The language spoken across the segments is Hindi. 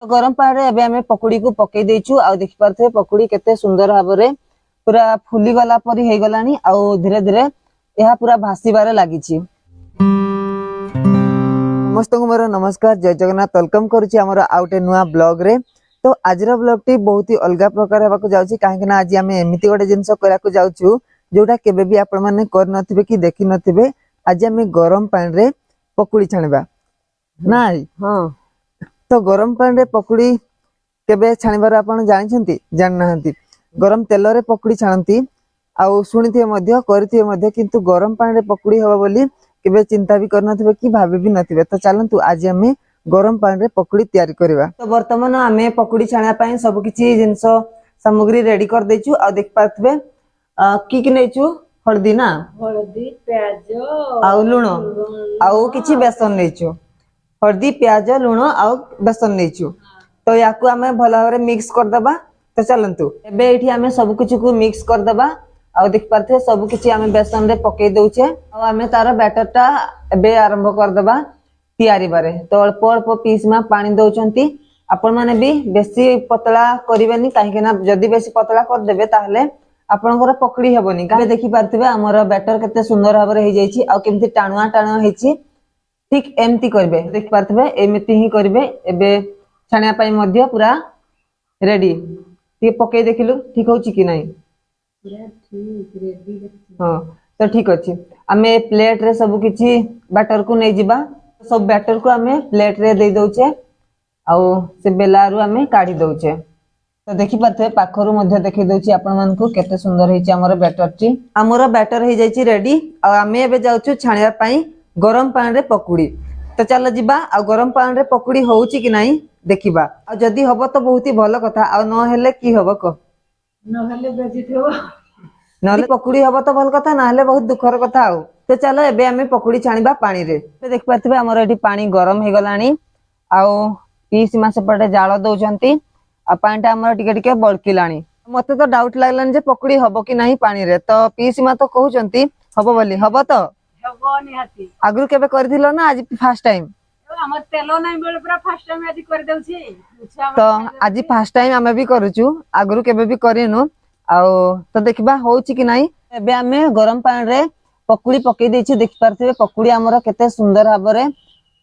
गरम पानी रे एबे हमें पकोड़ी को पकई देइछु आ देखि पारथे पकोड़ी केते सुंदर भाबरे पूरा फुली गला परी हे गलानी आ धीरे धीरे यह पूरा भासीबारे लागिछि। समस्त को मोर नमस्कार, जय जगन्नाथ। वेलकम करूछि हमर आउटे नुआ ब्लॉग रे। तो आजर ब्लॉग टी बहुत ही अलग प्रकार हेबाकु जाउछि काहे ना आज हमें एमिति गोटे जिंस कराकु जाउछु जोटा केबे भी आपण माने कर नथिबे कि देखि नथिबे। आज हमें गरम पानी रे पकोड़ी छाणबा नाइ। हां, तो गरम पानी रे पकोड़ी केबे छाणबार आपण जानिछंती जान नाहंती। गरम तेल रे पकोड़ी छाणंती आउ सुनिथिए मध्य करथिए मध्य, किंतु गरम पानी रे पकोड़ी होबा बोली केबे चिंता भी कर नथिबे कि भाबे भी नथिबे। तो चलंतु आज हमें गरम पानी रे पकोड़ी तैयारी करबा। तो वर्तमान हमें पकोड़ी छाणा पई सब किछि जिंस सामग्री रेडी कर देछु आ देख पाथबे की नेछु हळदी ना, हळदी प्याज आउ लूण आउ किछि बेसन नेछु। हळदी प्याज लूण आउ बेसन नेछु। तो याकू हमें भला भाबरे मिक्स कर दबा। तो चलंतु एबे एठी हमें सब किछि को मिक्स कर दबा आ देख पाथे सब किछि हमें बेसन रे पके दोछे आ हमें तार बैटर टा एबे आरंभ कर दबा तैयारी बारे। तो अल्प अल्प पीस में पानी दउचंती। आपण माने भी बेसी पतला करिवेनी काहे ना जदी बेसी पतला कर देबे ताहले आपनकर पकड़ी हेबोनी। काहे देखि पारथिबे हमर बैटर केते सुंदर भाबरे हे जाईछि आ केमति टाणुआ टाणुआ हेछि। ठीक एमती करबे, देख पारथिबे एमिति ही करबे। एबे छाणिया पई मध्य पूरा रेडी। ती पके देखिलु ठीक होछि कि नाही? पूरा ठीक रेडी। हां, तो ठीक अछि। हमें प्लेट रे सब किछि बैटर को नै जिबा। सब बैटर को हमें प्लेट रे दे दोछे आउ से बेलारू हमें काढी दोछे। तो देखि पाथे पाखरु मध्य देखि दोछि आपण मान को केते सुंदर हेछि हमर बैटर टी। हमर बैटर हे जाईछि रेडी आ हमें एबे जाउछु छाणिया पई गरम पानी रे पकोड़ी। तो चल जिबा आ गरम पानी रे पकोड़ी होउछि कि नाही देखिबा। आ जदी हबो तो बहुत ही भलो कथा, आ न हेले की हबो क न हेले बेजिथेबो, नले पकोड़ी हबो तो भल कथा, ना हेले बहुत दुखर कथा। आउ तो चलो एबे हमें पकोड़ी छाणीबा पानी रे। तो देख पाथिबे हमर एठी पानी गरम हे गलानी आउ पीस मास पटे जाळ दोचंती आ पानीटा हमर टिके टिके बळकिलानी। मते तो डाउट लागलानी जे पकोड़ी हबो कि नाही पानी रे। तो पीस मा तो कहउचंती हबो बोली। हबो तो हेबो निहाती। आगु केबे करथिलो ना आज फर्स्ट टाइम? हमर तेलो नाही बेले पूरा फर्स्ट टाइम आज कर देउछि। तो आज फर्स्ट टाइम हमें भी करूछु, आगु केबे भी करिनु। आउ तो देखबा होउछि कि नाही। एबे हमें गरम पानी रे पकोड़ी पके देछि। देख पारथिबे पकोड़ी हमर केते सुंदर भाबरे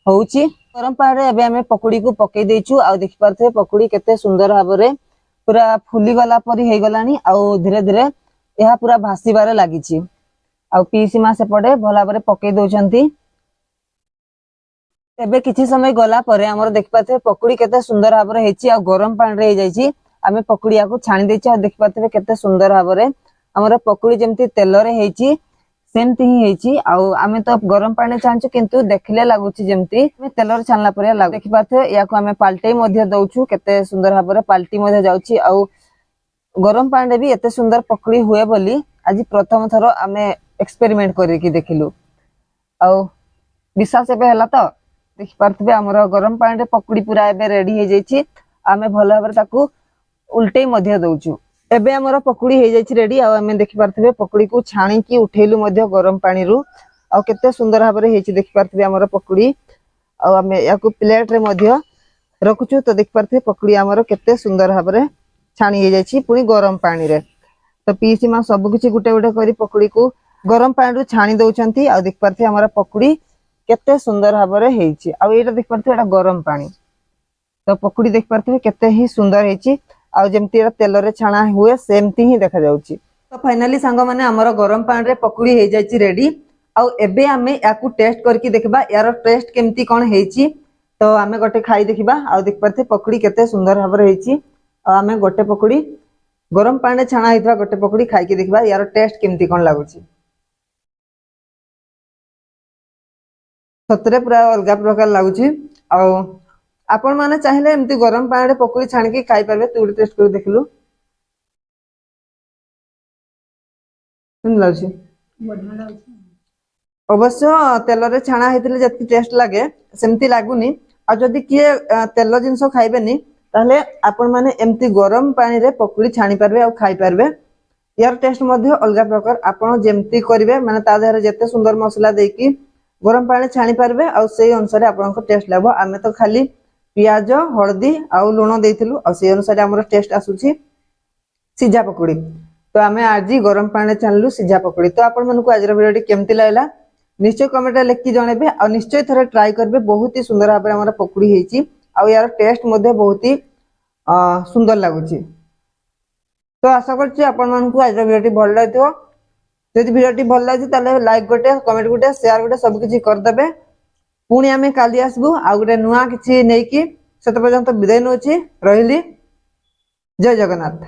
होउछि। गरम पानी रे एबे हमें पकोड़ी को पके देछु आ देख पारथिबे पकोड़ी केते सुंदर भाबरे पूरा फुली गला परी हे गलानी आ धीरे धीरे यह पूरा भासीबारे लागिछि। आ पीसी मा से पड़े भला भाबरे पके दोचंती। एबे किछि समय गला परे हमर देख पाथे पकोड़ी केते सुंदर भाबरे हेछि आ गरम पानी रे हे जाईछि। हमें पकोड़ी को छाणी देछि आ देख पाथे केते सुंदर भाबरे हमर पकोड़ी जेमति तेल रे हेछि सेमति ही हेछि। आ हमें तो गरम पानी छाणछु किंतु देखले लागुछि जेमति हमें तेल रे छानला परे लाग। देख पाथे या को हमें पाल्टी मध्ये दउछु केते सुंदर भाबरे पाल्टी मध्ये जाउछि। आ गरम पानी रे भी एते सुंदर पकोड़ी हुए बोली आज प्रथम थरो हमें एक्सपेरिमेंट करि कि देखिलु। आ विश्वास एबे हला तो देख पारथिबे हमर गरम पानी रे पकोड़ी पूरा एबे रेडी हे जाईछि। हमें भलो भाबरे ताकू उल्टे मध्य दउछु। एबे हमर पकोड़ी हे जाईछि रेडी आ हमें देख पारथिबे पकोड़ी को छाणी की उठेलु मध्य गरम पानी रु आ केते सुंदर भाबरे हेछि। देख पारथिबे हमर पकोड़ी आ हमें याकू प्लेट रे मध्य रखुछु। तो देख पारथिबे पकोड़ी हमर केते सुंदर भाबरे छाणी हे जाईछि पुनी गरम पानी रे। तो पीसी मा सब किछि गुटे गुटे करी पकोड़ी को गरम पानी रु छाणी दउचंती आ देख पारथिबे हमर पकोड़ी केते सुंदर भाबरे हेछि। आ एटा देख पारथिबे एटा गरम पानी। तो पकोड़ी देख पारथिबे केते ही सुंदर हेछि आ जेमति एटा तेल रे छाणा हुए सेमति ही देखा जाउछि। तो फाइनली सांग माने हमर गरम पानी रे पकोड़ी हे जाईछि रेडी। आ एबे हमें याकू टेस्ट करके देखबा यार टेस्ट केमति कोन हेछि। तो हमें गोटे खाई देखबा आ देख पारथे पकोड़ी केते सुंदर भाबरे हेछि। आ हमें गोटे पकोड़ी गरम पानी छाणा हितबा गोटे पकोड़ी खाई के देखबा यार टेस्ट केमति कोन लागुछि। सतरे पूरा अलग प्रकार लागुछि। आ आपण माने चाहिले एमती गरम पानी रे पकोड़ी छाणी के खाई परबे। तू टेस्ट कर देखलु केन लागुछि? बढ़िया लागुछि। अवश्य तेल रे छाणा हेतिले जति टेस्ट लागे सेमती लागुनी। आ जदी किए तेल जिंस खाइबेनी ताहले आपण माने एमती गरम पानी रे पकोड़ी छाणी परबे आ खाई परबे। यार टेस्ट मध्य अलग प्रकार। आपण जेमती करिवे माने ता देहरे जते सुंदर मसला देकी गरम पानी छाणी पारबे आ सेही अनुसार आपन को टेस्ट लागबो। आमे तो खाली पियाज हळदी आउ लुण देइथिलु आ से अनुसार हमर टेस्ट आसुची सिझा पकोड़ी। तो आमे आज गरम पानी छाणलु सिझा पकोड़ी। तो आपण मानकु आज वीडियो केमती लागला निश्चय कमेंट लिखि जणेबे आ निश्चय थरे ट्राई करबे। बहुत ही सुंदर भाबरे हमर पकोड़ी हेची आ यार टेस्ट मध्ये बहुत ही सुंदर लागुची। तो आशा करछि आपण मानकु आज वीडियो भल लागिथो। जदि वीडियो भल लागि ताले लाइक गोटे कमेंट गोटे शेयर गोटे सब किछि कर देबे। पुणी आमे काली आसबु आ गोटे नुआ किछि नेकी सेत पर्यंत विदाय नोछि रहिली। जय जगन्नाथ।